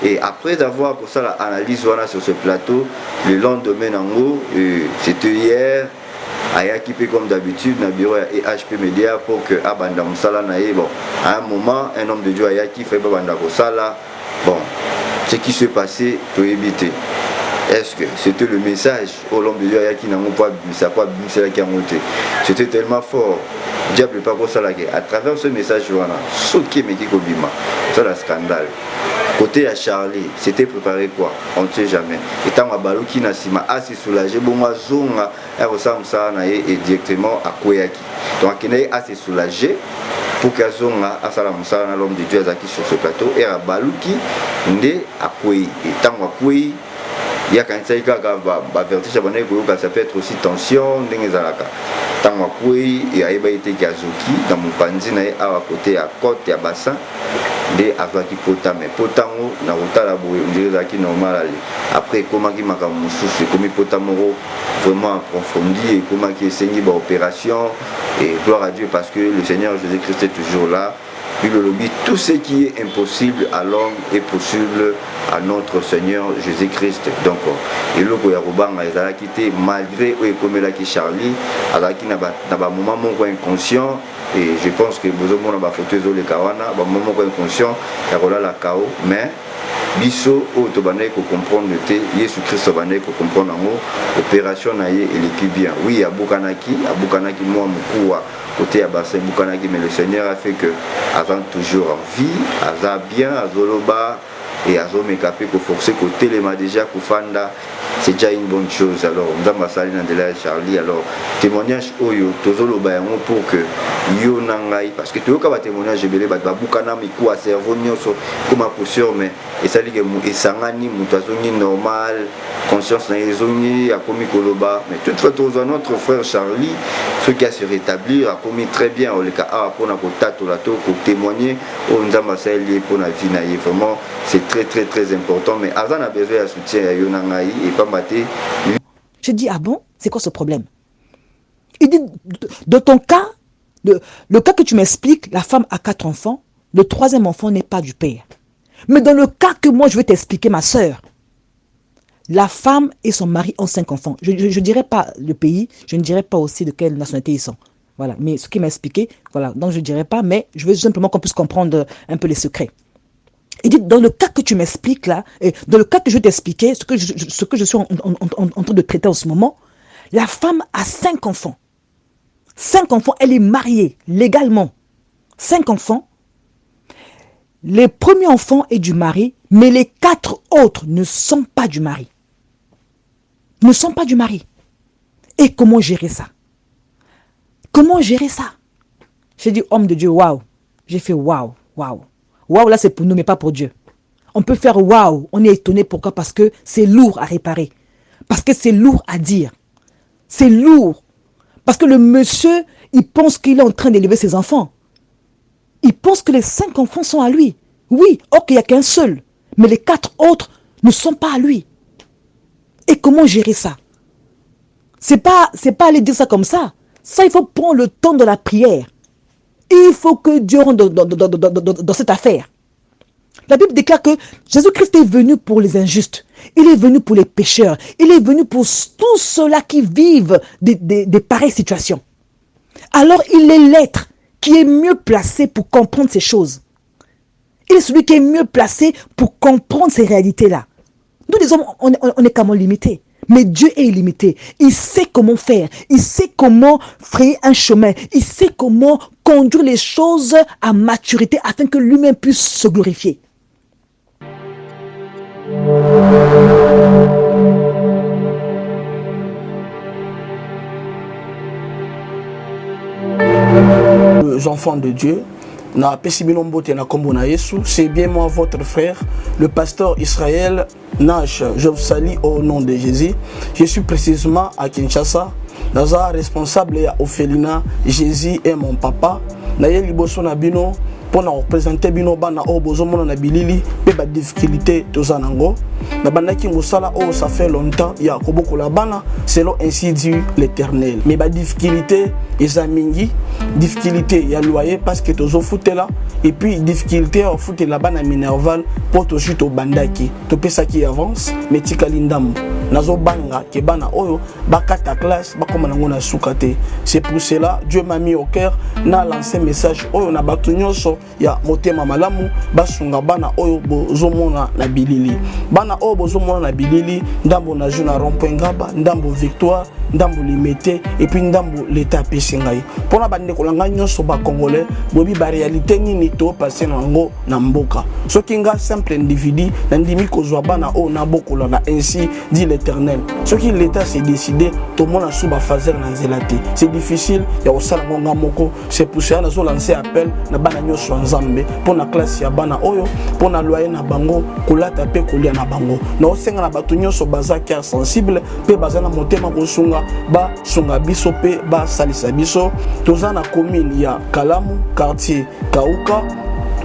Et après avoir pour ça l'analyse sur ce plateau, le lendemain c'était hier, ayaki comme d'habitude na bureau et HP Media pour que abanda musala na bon à un moment un homme de Dieu ayaki fait banda kosala bon ce qui s'est passé to éviter. Est-ce que c'était le message au l'homme de Dieu ayaki na pas ça quoi qui a monté. C'était tellement fort. Diable pas comme ça là à travers ce message voilà ce qui me dit kobima c'est un scandale. Côté à Charlie, c'était préparé quoi? On ne sait jamais. Et tant que Balouki n'a pas assez soulagé, bon moi zonga, elle ressemble ça et directement à Koyaki. Donc il est assez soulagé pour que zonga à Salam Sana l'homme de Dieu qui sur ce plateau et à Balouki ndé à Koyi. Et tant que Koyi, il y a quand ça y a vertige abonné que ça peut être aussi tension d'engezalaka. Tant que Koyi et à Ebaïté Kazuki dans mon panzi na à côté à côte et à bassin. De avaki potame potango na rotala boye ndezaki normal ali après comment qui maka mususu comme potamoro vraiment approfondi et comment qui essayé ba opération et gloire à Dieu parce que le Seigneur Jésus-Christ est toujours là. Bible lobby tout ce qui est impossible à l'homme est possible à notre Seigneur Jésus-Christ. Donc et le ko ya robanga ezalaki te malgré o ekomelaki Charlie azalaki na ba moment moko inconscient. Et je pense que vous avez une photo de Kawana, un moment inconscient, il y a la chaos, mais biso autobané pour comprendre le thé, Jésus Christ autobané pour comprendre l'opération et l'équipe bien. Oui, il y a Bukanaki, moi beaucoup côté à bassin Bukanaki, mais le Seigneur a fait que avant toujours en vie, Aza bien, Azoloba et Azome capé pour forcer côté les ma déjà Kufanda. C'est déjà une bonne chose. Alors, Madame Salina de la Charlie, alors, témoignage Oyo, Tozolo Bayango pour que Yo Nangai, parce que tu as un témoignage, je vais le battre, Bukana Miku à cerveau, comme à poussière, mais et ça dit que Sangani, Moutazoni normal, conscience Naizoni, a commis Koloba, mais toutefois, notre frère Charlie, ce qui a se rétablir, a commis très bien, au cas pour témoigner, au Ndama Sali pour la vie, vraiment, c'est très très très important, mais Azan a besoin de soutien à Yo Nangai et pas. Je dis, ah bon, c'est quoi ce problème? Il dit, dans ton cas, le cas que tu m'expliques, la femme a 4 enfants, le 3e enfant n'est pas du père. Mais dans le cas que moi je vais t'expliquer, ma soeur, la femme et son mari ont 5 enfants. Je ne dirais pas le pays, je ne dirais pas aussi de quelle nationalité ils sont. Voilà, mais ce qu'il m'a expliqué, voilà, donc je ne dirais pas, mais je veux simplement qu'on puisse comprendre un peu les secrets. Il dit, dans le cas que tu m'expliques là, et dans le cas que je vais t'expliquer, ce que je suis en train de traiter en ce moment, la femme a 5 enfants. 5 enfants, elle est mariée légalement. 5 enfants. Le premier enfant est du mari, mais les 4 autres ne sont pas du mari. Ne sont pas du mari. Et comment gérer ça? Comment gérer ça? J'ai dit, homme de Dieu, waouh. J'ai fait waouh, waouh. Waouh, là c'est pour nous, mais pas pour Dieu. On peut faire waouh, on est étonné. Pourquoi? Parce que c'est lourd à réparer. Parce que c'est lourd à dire. C'est lourd. Parce que le monsieur, il pense qu'il est en train d'élever ses enfants. Il pense que les 5 enfants sont à lui. Oui, ok, il n'y a qu'un seul. Mais les 4 autres ne sont pas à lui. Et comment gérer ça? C'est pas aller dire ça comme ça. Ça, il faut prendre le temps de la prière. Il faut que Dieu rentre dans cette affaire. La Bible déclare que Jésus-Christ est venu pour les injustes. Il est venu pour les pécheurs. Il est venu pour tous ceux-là qui vivent des pareilles situations. Alors, il est l'être qui est mieux placé pour comprendre ces choses. Il est celui qui est mieux placé pour comprendre ces réalités-là. Nous, les hommes, on est quand même limités. Mais Dieu est illimité. Il sait comment faire. Il sait comment frayer un chemin. Il sait comment conduire les choses à maturité afin que lui-même puisse se glorifier. Les enfants de Dieu, c'est bien moi votre frère, le pasteur Israël Nash. Je vous salue au nom de Jésus. Je suis précisément à Kinshasa. Naza responsable à Ophelina. Jésus est mon papa. Naye liboso na bino pour nous représenter bino bana o bozomona na bilili pe ba difficulté tozanango na bandaki ngosala o ça fait longtemps ya koboko la bana selon ainsi dit l'Éternel mais ba difficulté ezamingi difficulté ya loyer parce que tozo foutela et puis difficulté au foot la bana minerval pour to chute au bandaki to pesa qui avance mais tikalindam nazo banga ke bana oyo bakata classe bakoma nango na sukate. C'est pour cela Dieu m'a mis au cœur na lancé message oyo na batu nyonso ya motema malamu basunga bana oyo bozomona na bilili bana oyo bozomona na bilili ndambo na juna rond-point ngaba ndambo victoire ndambo limité et puis ndambo l'état pesingai pona bande kolanga nyonso ba congolais bobi ba réalité nini to passer nango na mboka soki nga simple individu na ndimi kozwa bana o na bokola na ainsi dit l'Éternel soki l'état s'est décidé to mona suba fazer na nzelati c'est difficile ya osala ngonga moko. C'est pour ça nazo lancer appel na bana nyonso nzambe pona classe ya bana oyo pona loyer na bango kolata pe kolia na bango na osenga na batu nyonso baza cœur sensible pe bazana motema kosunga ba sunga biso pe ba salisa biso toza na commune ya Kalamu quartier Kauka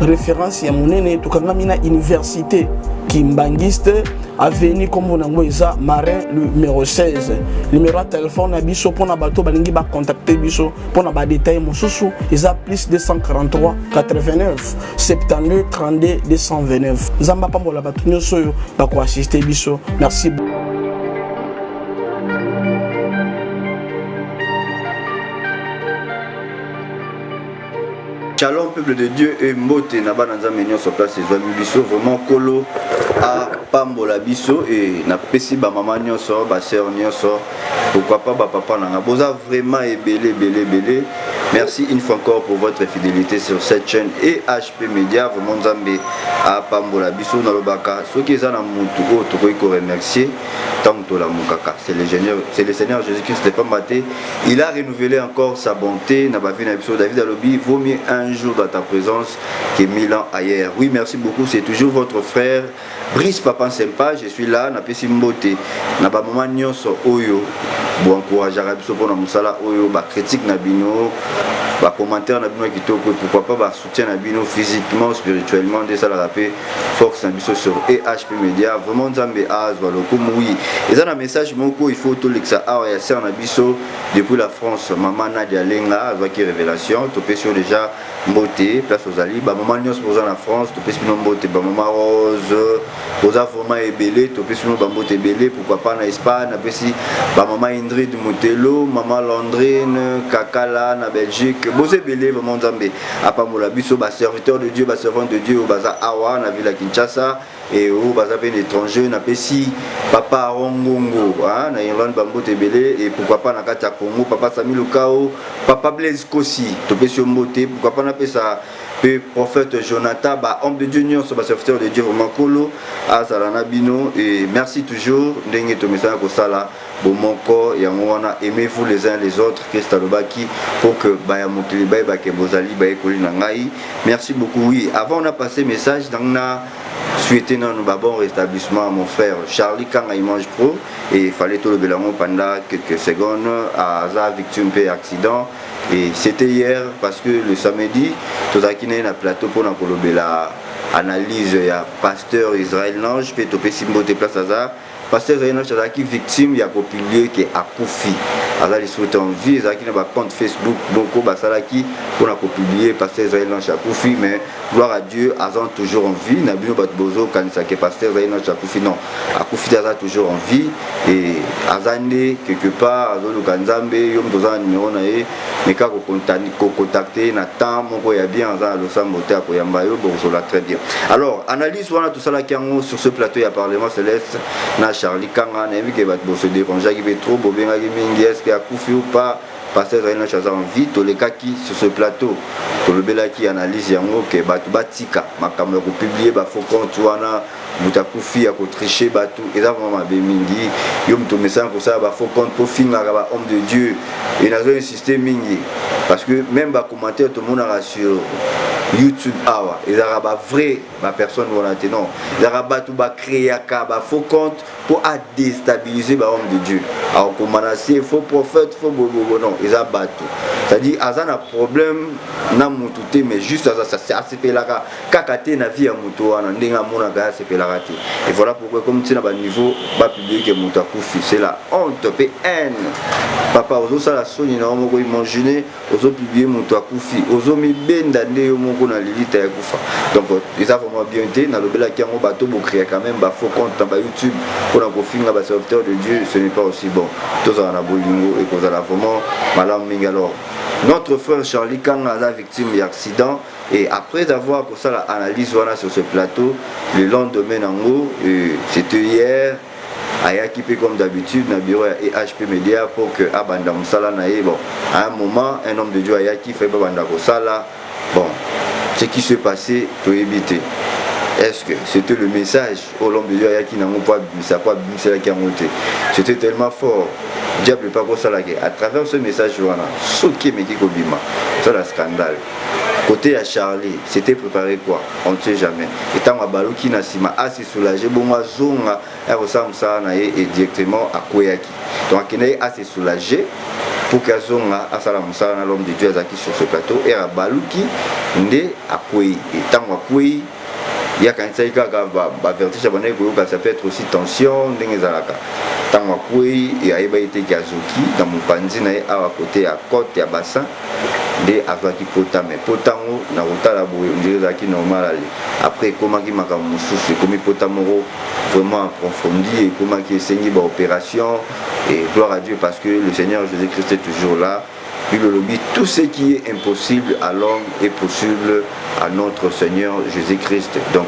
référence ya monene tokanga mina université Kimbangiste avenue comme nango eza Marin numéro 16 numéro de téléphone na biso pona bato balingi ba contacter biso pona ba détail mosusu eza plus 243 89 72 32 229 nzamba pambola bato nyonso yo ba ko assister biso. Merci. Shalom peuple de Dieu et mbote na bananza menyo sur place les amis biso vraiment kolo a pambola biso et na pesi ba maman nyonso ba sœur nyonso pourquoi pas ba papa na boza vraiment belé. Merci une fois encore pour votre fidélité sur cette chaîne et HP Media vraiment nzambe a pambola biso na lobaka soki eza na mutu o to ko remercier tant to la mukaka c'est le Seigneur Jésus-Christ n'est pas maté il a renouvelé encore sa bonté na ba vie na biso David alobi vaut mieux un jour dans ta présence que 1000 ans ailleurs. Oui, merci beaucoup. C'est toujours votre frère Brice Papa Sympa. Je suis là. Na pesi mbote. Na ba maman nyonso oyo. Bon encourage à biso pour na musala oyo ba critique na bino, ba commentaire na bino kitoko pourquoi pas ba soutien na bino physiquement, spirituellement de ça la rapé force na biso sur EHP Media. Vraiment nzambe azwa lokumu oui. Et ça na message moko il faut tout l'exa a ya ser na biso depuis la France. Maman Nadia Lenga azwa ki révélation. To pesio déjà mbote place aux ali ba maman nyos poza na France to pesi no mbote ba maman Rose poza vraiment ebelé to pesi no ba mbote ebelé pourquoi pas na Espagne na pesi ba maman Indrid Motelo maman Landrine Kakala na Belgique bozé belé vraiment nzambe apambola biso ba serviteur de Dieu ba servant de Dieu baza awa na ville à Kinshasa et au baza pe étranger na pesi papa Rongongo na Irlande ba mbote belé et pourquoi pas na kata Congo papa Sami Lukao papa Blaise Kosi to pesi mbote pourquoi pas na pesa pe prophète Jonathan ba homme de Dieu nyon so ba serviteur de Dieu vraiment kolo azalana bino et merci toujours ndenge to message ko sala bo moko ya ngwana aimez-vous les uns les autres Christ alobaki pour que ba ya mokili ba ke bozali ba ekoli na ngai. Merci beaucoup. Oui, avant on a passé message dans na souhaiter un bon rétablissement à mon frère Charlie Kanga Image Pro et il fallait tout le bélango pendant quelques secondes à sa victime de accident et c'était hier parce que le samedi tout ça qui n'est na plateau pour la analyse ya pasteur Israël Lange peut topé simboté place à ça pasteur Israël Lange qui victime il y a publié qui a koufi à les souhaiter en vie ça qui n'a pas compte Facebook beaucoup basala qui pour la publier pasteur Israël Lange a koufi mais gloire à Dieu azan toujours en vie na bino bat bozo quand ça que pasteur Israël Lange a koufi non a koufi azan toujours en vie et azande quelque part azolo kanzambe yom doza numéro na e mais quand ko contacter na temps moko ya bien azan lo sambote ko yamba yo bozo la très bien. Alors analyse voilà tout ça là qui en sur ce plateau il y a Parlement Céleste na Charlie Kanga na que bat bozo déranger qui veut trop bobenga qui mingi est-ce qu'il a koufi ou pas pasteur Israël Lange azan en vie to les cas qui sur ce plateau to le bela qui analyse yango que bat batika makambo ko publier ba faux compte wana mutakufi ya ko tricher batu eza vraiment be mingi yo mto message ko ça ba faux compte pour finga ba homme de Dieu et na zo insister mingi parce que même ba commentaire tout le monde rassure YouTube awa ezara ba vrai ba personne volonté non ezara ba tout ba créer ba faux compte pour déstabiliser ba homme de Dieu alors comme manassier faux prophète faux bobo non ezara bato c'est-à-dire azana problème na mututé mais juste ça sepelaka kakate na vie ya muto wana ndenga mona ga sepelaka te et voilà pourquoi comme tu na ba niveau ba publier que muto akufi c'est la honte pe haine papa ozo sala soni na moko imaginer ozo publier muto akufi ozo mi benda nde yo moko na lilita ya kufa donc ça vraiment bien été na lobela ki yango bato bo créer quand même ba faux compte dans ba YouTube pour na kofinga ba serviteur de Dieu ce n'est pas aussi bon tous en a bolingo et cause la vraiment malam mingi alors notre frère Charlie quand a la victime d'accident et après avoir pour ça l'analyse voilà sur ce plateau le lendemain nango c'était hier ayaki pe comme d'habitude na bureau et HP Media pour que abanda musala na ye bon à un moment un homme de Dieu ayaki fait banda ko sala bon ce qui s'est passé to éviter est-ce que c'était le message au l'homme de Dieu ayaki nango pas ça pas c'est qui a monté c'était tellement fort diable pas ko sala à travers ce message voilà soki meki ko bima ça la scandale côté à Charlie c'était préparé quoi on ne sait jamais étant à baluki na sima assez soulagé bon azonga et ressemble ça na et directement à Koyaki donc il est assez soulagé pour qu'azonga à sala musala na l'homme de Dieu azaki sur ce plateau et à baluki ndé à Koyi étant à Koyi il y a quand il y a vertige ça peut être aussi tension ndenge zalaka tant à Koyi et a été kazuki dans mon panzi na à côté à côte à bassin de avaki potame potango na rotala boye ndeza ki normal après comment qui maka mususu comme potamoro vraiment approfondi et comment qui essaye ba opération et gloire à Dieu parce que le Seigneur Jésus-Christ est toujours là. Puis le lobby, tout ce qui est impossible à l'homme est possible à notre Seigneur Jésus-Christ. Donc,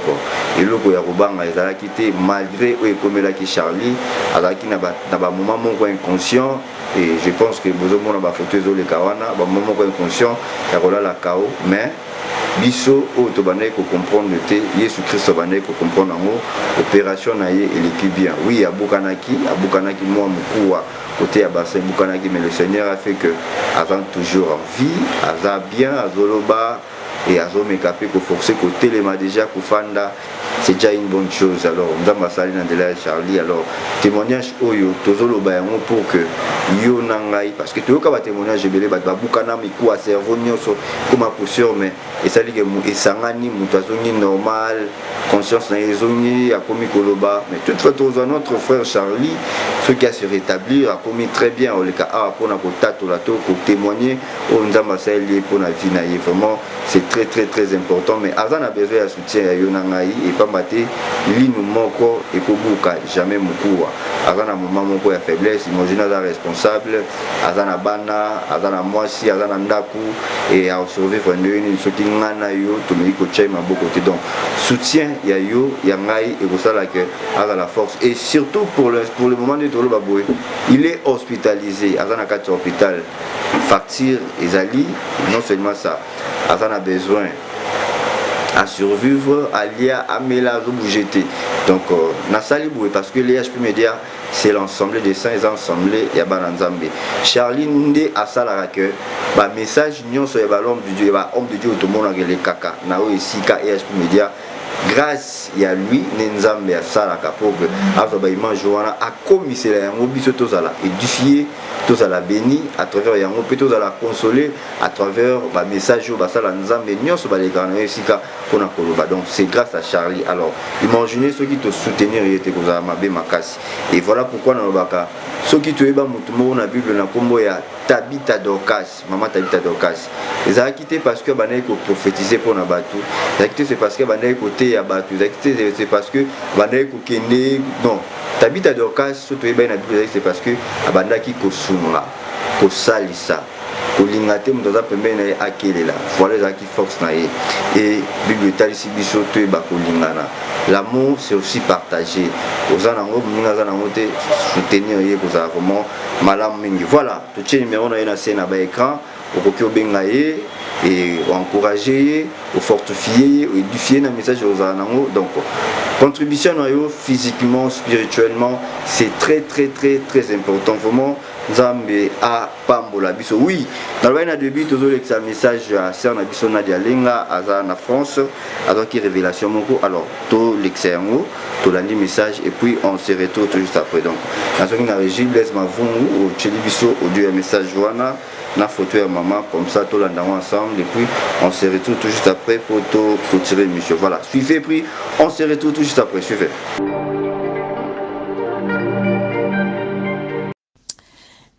et le Goyarobang a quitté malgré comme la qui Charlie, à la qui n'a pas moment inconscient. Et je pense que besoin de photo les kawana, moment inconscient, il y a la chaos, mais biso o to banaye ko comprendre te Yesu Christ banaye ko comprendre ngo opération na ye et bien oui abukanaki moi mkuwa côté à bassin bukanaki mais le Seigneur a fait que avant toujours en vie aza bien azoloba et azomekapé ko forcer ko téléma déjà ko fanda c'est déjà une bonne chose alors ndamba sali na de la Charlie alors témoignage oyo tozoloba yango pour que yo nangai parce que toyoka ba témoignage belé ba bukana mikuwa cerveau nyonso comme posture mais et ça ligue mu esangani mutu azongi normal conscience na ezongi akomi koloba mais toutefois tozo notre frère Charlie ce qui a se rétablir a commis très bien au cas a pour na ko tatola to ko témoigner au ndamba sali pour na vie na ye vraiment c'est très très très important mais azan a besoin de soutien ya yo nangai et pas maté linu moko et kobuka jamais mukuwa azana moment moko ya faiblesse imagine la responsable azana bana azana mwasi azana ndaku et à survivre ndeni soki ngana yo to miko chema beaucoup donc soutien ya yo ya ngai et pour ça là que azana la force et surtout pour le moment de Tolo Baboy il est hospitalisé azana 4 hôpital facture ezali non seulement ça azana besoin à survivre à lia à mela bougeter donc nasali boué parce que les HP Media c'est l'ensemble des saints et ensemble ya bananzambe Charlie ndé à sala que ba message nyonso ya ba l'homme de Dieu ba homme de Dieu tout le monde les kaka na o ici ka HP Media grâce ya lui nenzambe ya sala ka pour que azoba image wana a commissaire yango biso tozala édifier tozala béni à travers yango pe tozala consoler à travers ba message ba sala nzambe nyonso ba les grands esika pona koloba donc c'est grâce à Charlie alors imaginez ceux qui te soutenir était kozala mabe makasi et voilà pourquoi na lobaka ceux qui te eba mutu mo na Bible na kombo ya Tabitha Dorcas maman Tabitha Dorcas les a quitté parce que banaye ko prophétiser pour na batu les a quitté c'est parce que banaye côté ya batu les a quitté c'est parce que banaye ko kende non Tabitha Dorcas surtout eba na Bible c'est parce que abandaki ko sunga ko salisa kolingate mtoza pembeni akelela voilà les qui force na ye et Bible talisi biso to ba kolingana l'amour c'est aussi partagé ozana ngo minga zana ngote soutenir ye kozala vraiment malam mingi voilà to tient numéro na scène na ba écran au bengaye et encourager, au fortifier, au édifier le message aux anango. Donc contribution physiquement, spirituellement, c'est très important. Vraiment, Nzambe a pambola biso. Oui, dans le début toujours le message à Serna Bisona Dialenga à France, avec révélation moko. Alors tout l'exercice, tout le message et puis on se retrouve tout juste après. Donc dans une régie Blaise Mavungu au Tchelibiso au Dieu message Joana. La photo et maman comme ça tout l'endroit ensemble et puis on se retrouve tout juste après pour tirer l'émission. Voilà, suivez puis on se retrouve tout juste après, suivez.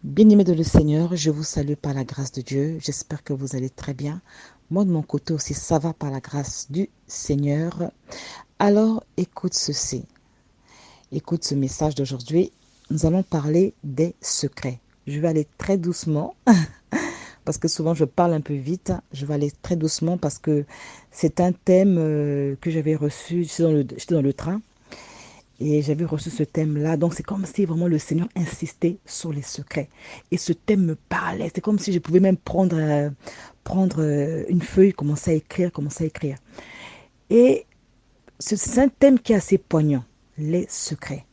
Bien-aimés de le Seigneur, je vous salue par la grâce de Dieu. J'espère que vous allez très bien. Moi de mon côté aussi, ça va par la grâce du Seigneur. Alors écoute ceci. Écoute ce message d'aujourd'hui. Nous allons parler des secrets. Je vais aller très doucement parce que souvent je parle un peu vite. Je vais aller très doucement parce que c'est un thème que j'avais reçu. J'étais dans le train et j'avais reçu ce thème-là. Donc c'est comme si vraiment le Seigneur insistait sur les secrets. Et ce thème me parlait. C'est comme si je pouvais même prendre une feuille, commencer à écrire. Et c'est un thème qui est assez poignant, les secrets.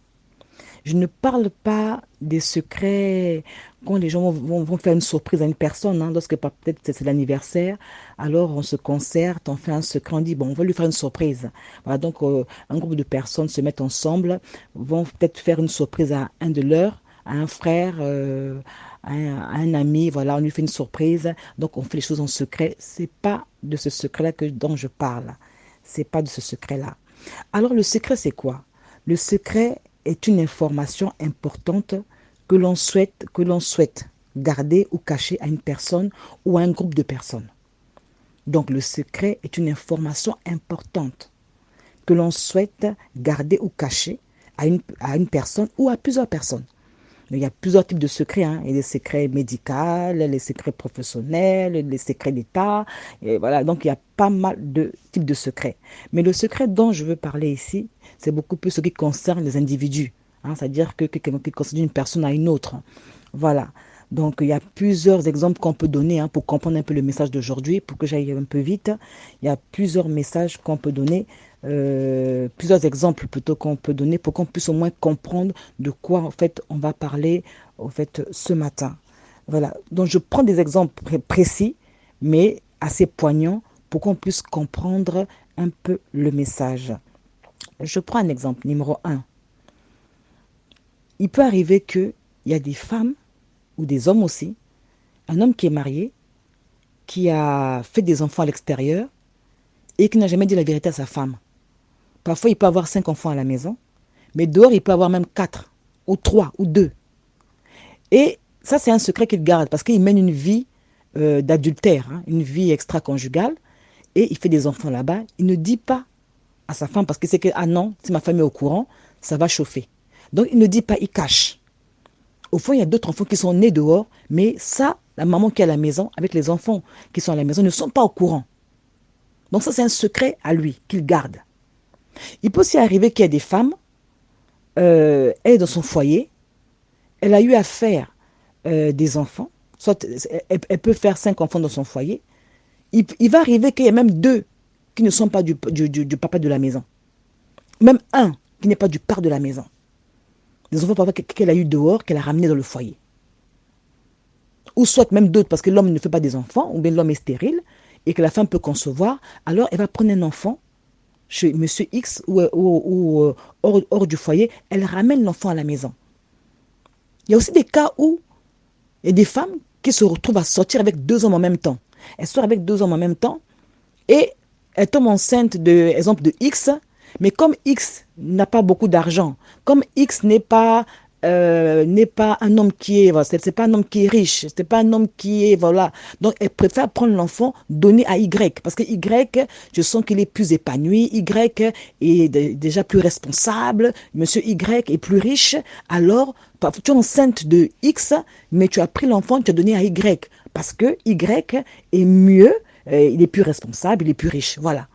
Je ne parle pas des secrets quand les gens vont faire une surprise à une personne, hein, lorsque peut-être c'est l'anniversaire, alors on se concerte, on fait un secret, on dit bon, on va lui faire une surprise. Voilà, donc un groupe de personnes se mettent ensemble, vont peut-être faire une surprise à un de leurs, à un frère, à un ami, voilà, on lui fait une surprise, donc on fait les choses en secret. C'est pas de ce secret-là dont je parle. C'est pas de ce secret-là. Alors le secret, c'est quoi? Le secret est une information importante que l'on souhaite garder ou cacher à une personne ou à un groupe de personnes. Donc le secret est une information importante que l'on souhaite garder ou cacher à une personne ou à plusieurs personnes. Il y a plusieurs types de secrets, hein. Il y a les secrets médicaux, les secrets professionnels, les secrets d'État. Et voilà, donc il y a pas mal de types de secrets. Mais le secret dont je veux parler ici, c'est beaucoup plus ce qui concerne les individus. Hein, c'est-à-dire qui concerne une personne à une autre. Voilà. Donc il y a plusieurs exemples qu'on peut donner pour comprendre un peu le message d'aujourd'hui, pour que j'aille un peu vite. Il y a plusieurs messages qu'on peut donner. Plusieurs exemples plutôt qu'on peut donner pour qu'on puisse au moins comprendre de quoi en fait on va parler en fait ce matin. Voilà, donc je prends des exemples précis mais assez poignants pour qu'on puisse comprendre un peu le message. Je prends un exemple numéro 1. Il peut arriver qu'il y a des femmes ou des hommes aussi, un homme qui est marié, qui a fait des enfants à l'extérieur et qui n'a jamais dit la vérité à sa femme. Parfois, il peut avoir 5 enfants à la maison, mais dehors, il peut avoir même 4, ou 3, ou 2. Et ça, c'est un secret qu'il garde, parce qu'il mène une vie d'adultère, hein, une vie extra-conjugale, et il fait des enfants là-bas. Il ne dit pas à sa femme, parce qu'il sait que, ah non, si ma femme est au courant, ça va chauffer. Donc, il ne dit pas, il cache. Au fond, il y a d'autres enfants qui sont nés dehors, mais ça, la maman qui est à la maison, avec les enfants qui sont à la maison, ne sont pas au courant. Donc ça, c'est un secret à lui, qu'il garde. Il peut aussi arriver qu'il y ait des femmes, elle est dans son foyer, elle a eu à faire des enfants, soit elle peut faire 5 enfants dans son foyer. Il va arriver qu'il y ait même 2 qui ne sont pas du papa de la maison. Même un qui n'est pas du père de la maison. Des enfants parfois qu'elle a eu dehors, qu'elle a ramenés dans le foyer. Ou soit même d'autres, parce que l'homme ne fait pas des enfants, ou bien l'homme est stérile, et que la femme peut concevoir, alors elle va prendre un enfant chez monsieur X ou hors du foyer, elle ramène l'enfant à la maison. Il y a aussi des cas où il y a des femmes qui se retrouvent à sortir avec 2 hommes en même temps. Elles sortent avec 2 hommes en même temps et elles tombent enceintes exemple de X, mais comme X n'a pas beaucoup d'argent, comme X n'est pas un homme qui est, c'est pas un homme qui est riche, c'est pas un homme qui est, voilà. Donc, elle préfère prendre l'enfant, donner à Y, parce que Y, je sens qu'il est plus épanoui, Y est déjà plus responsable, monsieur Y est plus riche, alors, tu es enceinte de X, mais tu as pris l'enfant, tu as donné à Y, parce que Y est mieux, il est plus responsable, il est plus riche, voilà.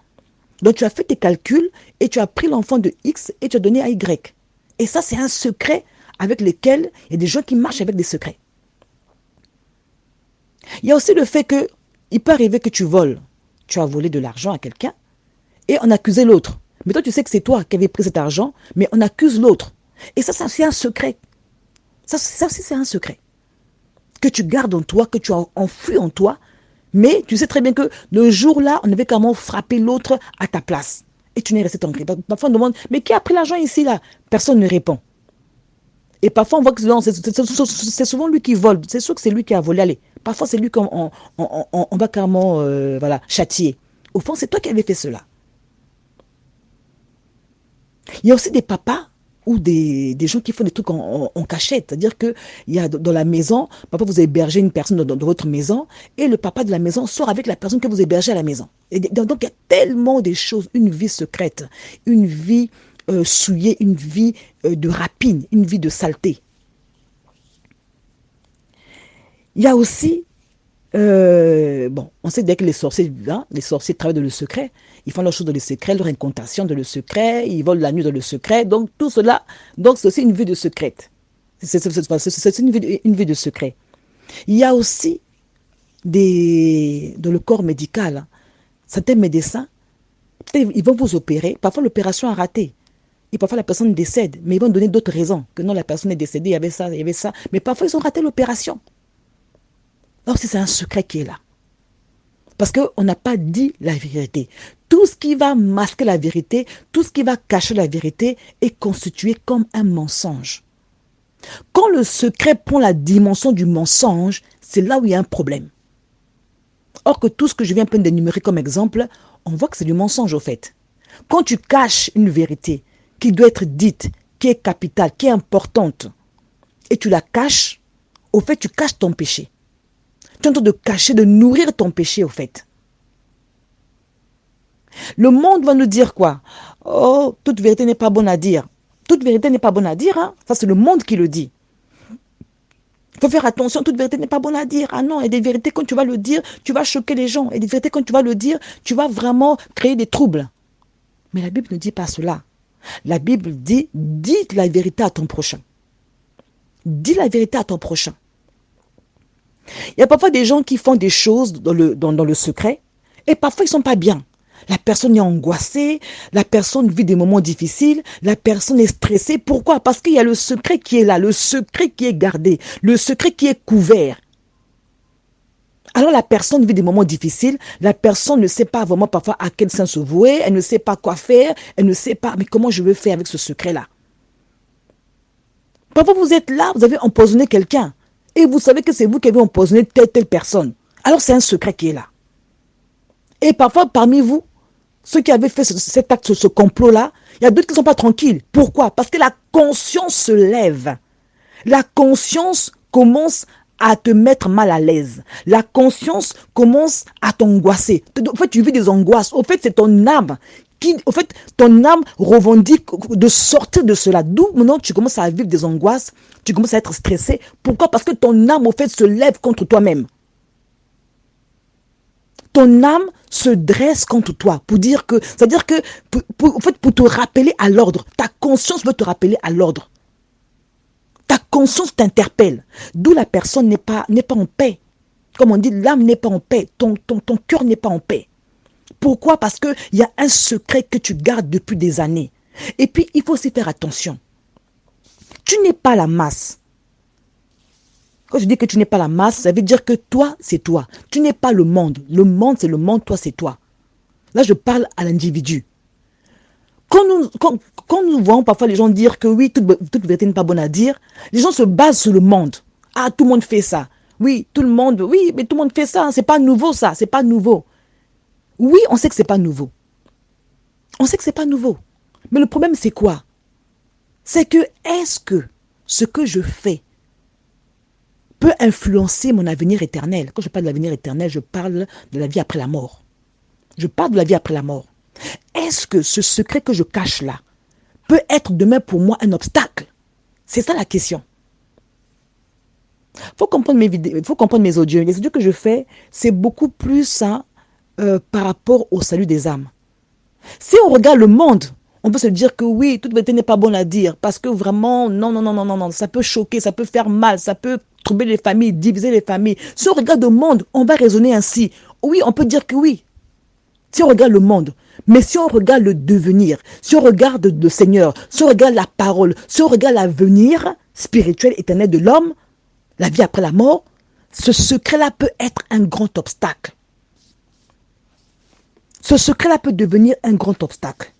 Donc, tu as fait tes calculs et tu as pris l'enfant de X et tu as donné à Y. Et ça, c'est un secret avec lesquels il y a des gens qui marchent avec des secrets. Il y a aussi le fait que il peut arriver que tu voles. Tu as volé de l'argent à quelqu'un et on accusait l'autre. Mais toi, tu sais que c'est toi qui avais pris cet argent, mais on accuse l'autre. Et ça c'est un secret. Ça aussi, c'est un secret. Que tu gardes en toi, que tu as enfoui en toi. Mais tu sais très bien que le jour-là, on avait carrément frappé l'autre à ta place. Et tu n'es resté tranquille. Parfois, on demande, mais qui a pris l'argent ici, là? Personne ne répond. Et parfois, on voit que c'est souvent lui qui vole. C'est sûr que c'est lui qui a volé. Allez, parfois, c'est lui qu'on va carrément voilà, châtier. Au fond, c'est toi qui avais fait cela. Il y a aussi des papas ou des gens qui font des trucs en cachette. C'est-à-dire qu'il y a dans la maison, parfois vous hébergez une personne dans votre maison et le papa de la maison sort avec la personne que vous hébergez à la maison. Et donc il y a tellement de choses, une vie secrète, une vie souillée, une vie de rapine, une vie de saleté. Il y a aussi, on sait dès que les sorciers travaillent dans le secret, ils font leurs choses dans le secret, leur incantation dans le secret, ils volent la nuit dans le secret, donc tout cela, donc c'est aussi une vie de secrète. C'est une vie de secret. Il y a aussi dans le corps médical, certains médecins, ils vont vous opérer, parfois l'opération a raté, et parfois la personne décède, mais ils vont donner d'autres raisons, que non, la personne est décédée, il y avait ça, mais parfois ils ont raté l'opération. Alors c'est un secret qui est là. Parce qu'on n'a pas dit la vérité. Tout ce qui va masquer la vérité, tout ce qui va cacher la vérité est constitué comme un mensonge. Quand le secret prend la dimension du mensonge, c'est là où il y a un problème. Or que tout ce que je viens d'énumérer comme exemple, on voit que c'est du mensonge au fait. Quand tu caches une vérité qui doit être dite, qui est capitale, qui est importante, et tu la caches, au fait tu caches ton péché. Tu es en train de cacher, de nourrir ton péché au fait. Le monde va nous dire quoi? Oh, toute vérité n'est pas bonne à dire. Toute vérité n'est pas bonne à dire, hein? Ça c'est le monde qui le dit. Il faut faire attention, toute vérité n'est pas bonne à dire. Ah non, et des vérités quand tu vas le dire, tu vas choquer les gens. Et des vérités quand tu vas le dire, tu vas vraiment créer des troubles. Mais la Bible ne dit pas cela. La Bible dit, dis la vérité à ton prochain. Dis la vérité à ton prochain. Il y a parfois des gens qui font des choses dans le secret et parfois ils ne sont pas bien. La personne est angoissée, la personne vit des moments difficiles, la personne est stressée. Pourquoi? Parce qu'il y a le secret qui est là, le secret qui est gardé, le secret qui est couvert. Alors la personne vit des moments difficiles, la personne ne sait pas vraiment parfois à quel sens se vouer, elle ne sait pas quoi faire, elle ne sait pas, mais comment je veux faire avec ce secret-là? Parfois vous êtes là, vous avez empoisonné quelqu'un. Et vous savez que c'est vous qui avez empoisonné telle personne. Alors c'est un secret qui est là. Et parfois parmi vous, ceux qui avaient fait cet acte, ce complot-là, il y a d'autres qui ne sont pas tranquilles. Pourquoi? Parce que la conscience se lève. La conscience commence à te mettre mal à l'aise. La conscience commence à t'angoisser. En fait, tu vis des angoisses. Au fait, c'est ton âme ton âme revendique de sortir de cela. D'où maintenant tu commences à vivre des angoisses, tu commences à être stressé. Pourquoi? Parce que ton âme, au fait, se lève contre toi-même. Ton âme se dresse contre toi pour dire que, c'est-à-dire que, pour te rappeler à l'ordre. Ta conscience veut te rappeler à l'ordre. Ta conscience t'interpelle. D'où la personne n'est pas en paix. Comme on dit, l'âme n'est pas en paix. Ton cœur n'est pas en paix. Pourquoi? Parce qu'il y a un secret que tu gardes depuis des années. Et puis, il faut aussi faire attention. Tu n'es pas la masse. Quand je dis que tu n'es pas la masse, ça veut dire que toi, c'est toi. Tu n'es pas le monde. Le monde, c'est le monde, toi, c'est toi. Là, je parle à l'individu. Quand nous voyons parfois les gens dire que oui, toute vérité n'est pas bonne à dire, les gens se basent sur le monde. Ah, tout le monde fait ça. Oui, tout le monde, oui, mais tout le monde fait ça. C'est pas nouveau, ça. C'est pas nouveau. Oui, on sait que c'est pas nouveau. On sait que c'est pas nouveau. Mais le problème, c'est quoi? C'est que, est-ce que ce que je fais peut influencer mon avenir éternel? Quand je parle de l'avenir éternel, je parle de la vie après la mort. Je parle de la vie après la mort. Est-ce que ce secret que je cache là peut être demain pour moi un obstacle? C'est ça la question. Il faut comprendre mes vidéos, il faut comprendre mes audios. Les audios que je fais, c'est beaucoup plus par rapport au salut des âmes. Si on regarde le monde, on peut se dire que oui, toute vérité n'est pas bonne à dire parce que vraiment, non, ça peut choquer, ça peut faire mal, ça peut troubler les familles, diviser les familles. Si on regarde le monde, on va raisonner ainsi. Oui, on peut dire que oui. Si on regarde le monde, mais si on regarde le devenir, si on regarde le Seigneur, si on regarde la parole, si on regarde l'avenir spirituel éternel de l'homme, la vie après la mort, ce secret-là peut être un grand obstacle. Ce secret-là peut devenir un grand obstacle.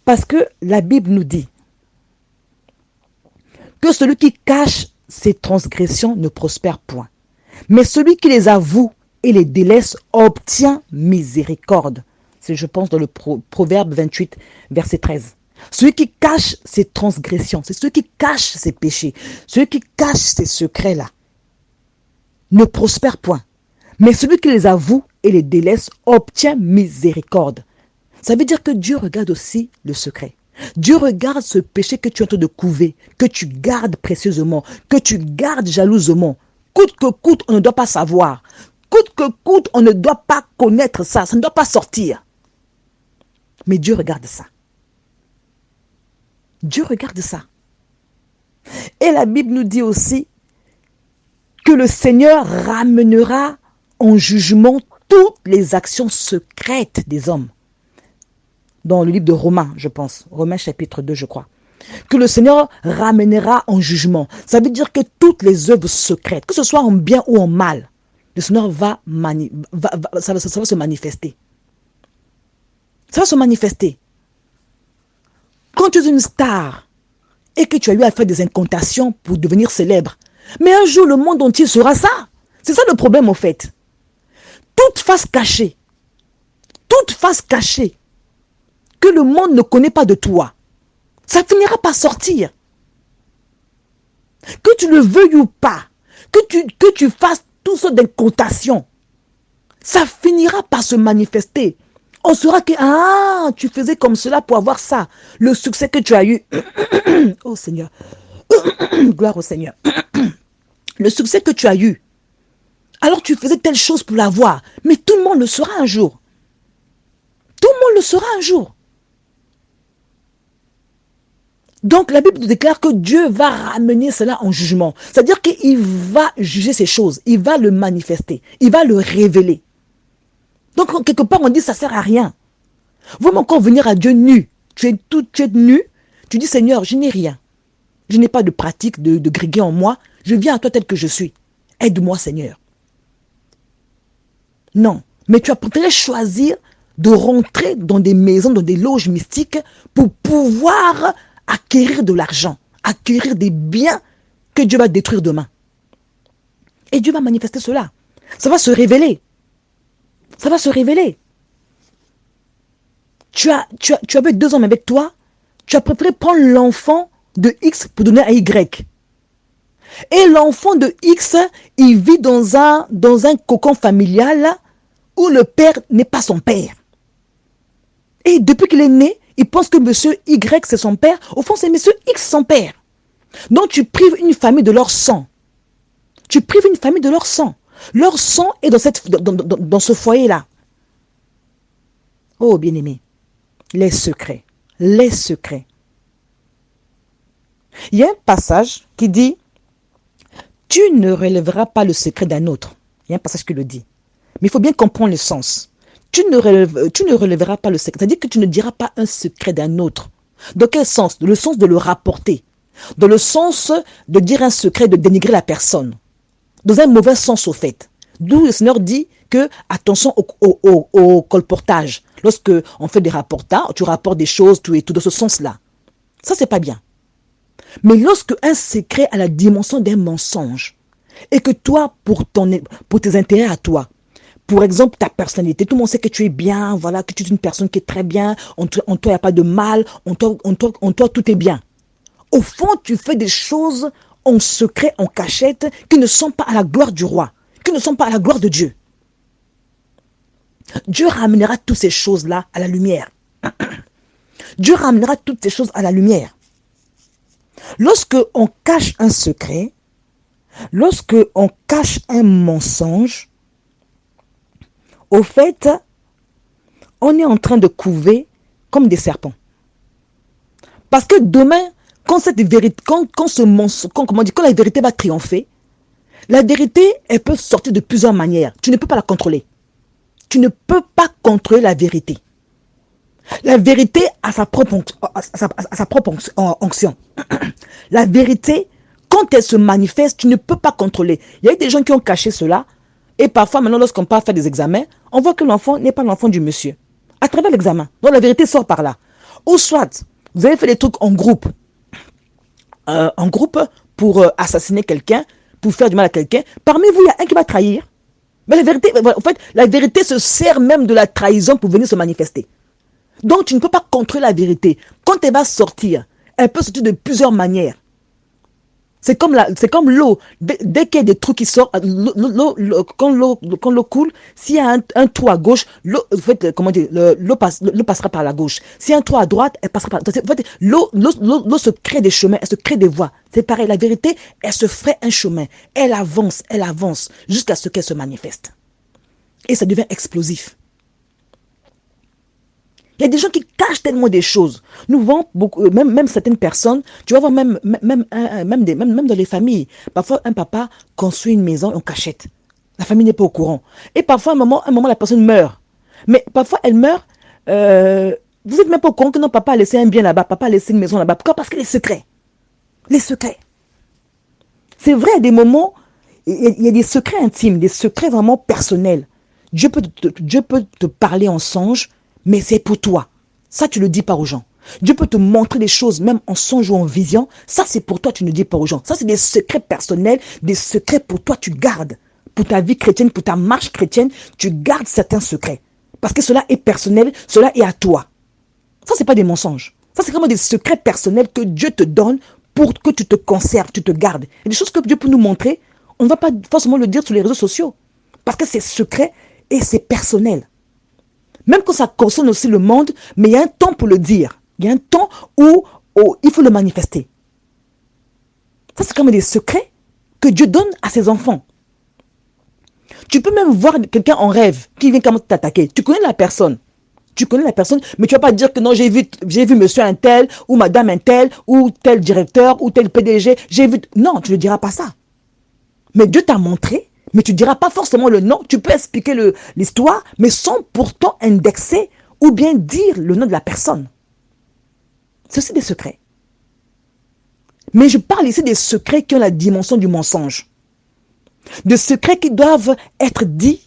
Parce que la Bible nous dit que celui qui cache ses transgressions ne prospère point. Mais celui qui les avoue et les délaisse obtient miséricorde. C'est, je pense, dans le Proverbe 28, verset 13. Celui qui cache ses transgressions, c'est celui qui cache ses péchés, celui qui cache ses secrets-là, ne prospère point. Mais celui qui les avoue et les délaisse obtient miséricorde. Ça veut dire que Dieu regarde aussi le secret. Dieu regarde ce péché que tu es en train de couver, que tu gardes précieusement, que tu gardes jalousement. Coûte que coûte, on ne doit pas savoir. Coûte que coûte, on ne doit pas connaître ça. Ça ne doit pas sortir. Mais Dieu regarde ça. Dieu regarde ça. Et la Bible nous dit aussi que le Seigneur ramènera en jugement toutes les actions secrètes des hommes. Dans le livre de Romains, je pense. Romains chapitre 2, je crois. Que le Seigneur ramènera en jugement. Ça veut dire que toutes les œuvres secrètes, que ce soit en bien ou en mal, le Seigneur ça va se manifester. Ça va se manifester. Quand tu es une star et que tu as eu à faire des incantations pour devenir célèbre, mais un jour le monde entier saura ça. C'est ça le problème au fait. Toute face cachée que le monde ne connaît pas de toi, ça finira par sortir. Que tu le veuilles ou pas, que tu fasses toutes sortes d'incantations, ça finira par se manifester. On saura que, tu faisais comme cela pour avoir ça. Le succès que tu as eu. Oh Seigneur. Gloire au Seigneur. Le succès que tu as eu. Alors tu faisais telle chose pour l'avoir. Mais tout le monde le saura un jour. Tout le monde le saura un jour. Donc la Bible nous déclare que Dieu va ramener cela en jugement. C'est-à-dire qu'il va juger ces choses. Il va le manifester. Il va le révéler. Donc quelque part on dit ça ne sert à rien. Vaut mieux encore venir à Dieu nu. Tu es nu. Tu dis Seigneur, je n'ai rien. Je n'ai pas de pratique de gréguer en moi. Je viens à toi tel que je suis. Aide-moi Seigneur. Non. Mais tu as peut-être choisir de rentrer dans des maisons, dans des loges mystiques pour pouvoir acquérir de l'argent, acquérir des biens que Dieu va détruire demain. Et Dieu va manifester cela. Ça va se révéler. Ça va se révéler. Tu avais 2 hommes avec toi, tu as préféré prendre l'enfant de X pour donner à Y. Et l'enfant de X, il vit dans un cocon familial où le père n'est pas son père. Et depuis qu'il est né, il pense que monsieur Y c'est son père. Au fond, c'est monsieur X son père. Donc tu prives une famille de leur sang. Tu prives une famille de leur sang. Leur sang est dans ce foyer-là. Oh, bien-aimé, les secrets, les secrets. Il y a un passage qui dit « Tu ne relèveras pas le secret d'un autre ». Il y a un passage qui le dit. Mais il faut bien comprendre le sens. Tu ne relèveras pas le secret. C'est-à-dire que tu ne diras pas un secret d'un autre. Dans quel sens? Dans le sens de le rapporter. Dans le sens de dire un secret, de dénigrer la personne. Dans un mauvais sens au fait. D'où le Seigneur dit que attention au colportage. Lorsque on fait des rapportages, tu rapportes des choses, tout et tout dans ce sens-là. Ça, c'est pas bien. Mais lorsque un secret a la dimension d'un mensonge, et que toi, pour tes intérêts à toi, pour exemple, ta personnalité, tout le monde sait que tu es bien, voilà, que tu es une personne qui est très bien, en toi, il n'y a pas de mal, en toi, tout est bien. Au fond, tu fais des choses en secret, en cachette, qui ne sont pas à la gloire du roi, qui ne sont pas à la gloire de Dieu. Dieu ramènera toutes ces choses-là à la lumière. Dieu ramènera toutes ces choses à la lumière. Lorsque on cache un secret, lorsque on cache un mensonge, au fait, on est en train de couver comme des serpents. Parce que demain, quand cette vérité, quand la vérité va triompher, la vérité, elle peut sortir de plusieurs manières. Tu ne peux pas la contrôler. Tu ne peux pas contrôler la vérité. La vérité a sa propre onction. La vérité, quand elle se manifeste, tu ne peux pas contrôler. Il y a eu des gens qui ont caché cela. Et parfois, maintenant, lorsqu'on part faire des examens, on voit que l'enfant n'est pas l'enfant du monsieur. À travers l'examen. Donc la vérité sort par là. Ou soit, vous avez fait des trucs en groupe. Pour assassiner quelqu'un, pour faire du mal à quelqu'un. Parmi vous, il y a un qui va trahir. Mais la vérité, en fait, la vérité se sert même de la trahison pour venir se manifester. Donc, tu ne peux pas contrôler la vérité. Quand elle va sortir, elle peut sortir de plusieurs manières. C'est comme l'eau. Dès qu'il y a des trous qui sortent, quand l'eau coule, s'il y a un trou à gauche, l'eau passera par la gauche. S'il y a un trou à droite, elle passera par... En fait, l'eau se crée des chemins, elle se crée des voies. C'est pareil, la vérité, elle se ferait un chemin. Elle avance, jusqu'à ce qu'elle se manifeste. Et ça devient explosif. Il y a des gens qui cachent tellement des choses. Nous voyons beaucoup, même certaines personnes, tu vas voir même dans les familles. Parfois, un papa construit une maison en cachette. La famille n'est pas au courant. Et parfois, à un moment, la personne meurt. Mais parfois, elle meurt. Vous n'êtes même pas au courant que non, papa a laissé un bien là-bas, papa a laissé une maison là-bas. Pourquoi? Parce que les secrets. Les secrets. C'est vrai, à des moments, il y a des secrets intimes, des secrets vraiment personnels. Dieu peut te parler en songe, mais c'est pour toi. Ça, tu ne le dis pas aux gens. Dieu peut te montrer des choses, même en songe ou en vision. Ça, c'est pour toi, tu ne dis pas aux gens. Ça, c'est des secrets personnels, des secrets pour toi, tu gardes. Pour ta vie chrétienne, pour ta marche chrétienne, tu gardes certains secrets. Parce que cela est personnel, cela est à toi. Ça, ce n'est pas des mensonges. Ça, c'est vraiment des secrets personnels que Dieu te donne pour que tu te conserves, tu te gardes. Il y a des choses que Dieu peut nous montrer, on ne va pas forcément le dire sur les réseaux sociaux. Parce que c'est secret et c'est personnel. Même quand ça concerne aussi le monde, mais il y a un temps pour le dire. Il y a un temps où il faut le manifester. Ça, c'est comme des secrets que Dieu donne à ses enfants. Tu peux même voir quelqu'un en rêve qui vient comment t'attaquer. Tu connais la personne. Mais tu ne vas pas dire que non, j'ai vu monsieur un tel, ou madame un tel, ou tel directeur, ou tel PDG. Non, tu ne diras pas ça. Mais Dieu t'a montré. Mais tu ne diras pas forcément le nom. Tu peux expliquer l'histoire, mais sans pourtant indexer ou bien dire le nom de la personne. C'est aussi des secrets. Mais je parle ici des secrets qui ont la dimension du mensonge. Des secrets qui doivent être dits,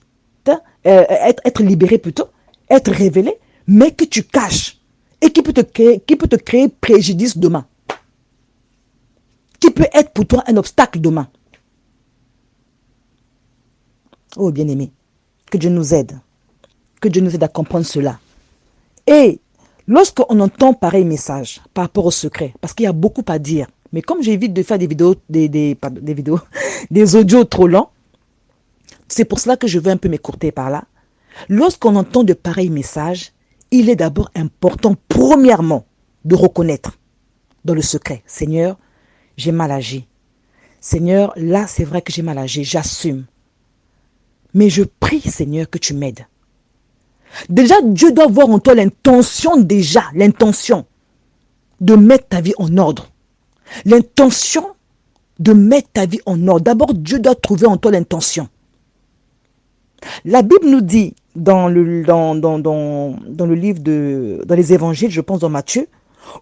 être libérés plutôt, être révélés, mais que tu caches et qui peut te créer préjudice demain. Qui peut être pour toi un obstacle demain. Oh bien-aimé, que Dieu nous aide. Que Dieu nous aide à comprendre cela. Et lorsqu'on entend pareil message par rapport au secret, parce qu'il y a beaucoup à dire, mais comme j'évite de faire des vidéos, des audios trop longs, c'est pour cela que je veux un peu m'écourter par là. Lorsqu'on entend de pareils messages, il est d'abord important, premièrement, de reconnaître dans le secret. Seigneur, j'ai mal agi. Seigneur, là c'est vrai que j'ai mal agi, j'assume. Mais je prie, Seigneur, que tu m'aides. Déjà, Dieu doit voir en toi l'intention de mettre ta vie en ordre. L'intention de mettre ta vie en ordre. D'abord, Dieu doit trouver en toi l'intention. La Bible nous dit, dans le livre dans les évangiles, je pense dans Matthieu,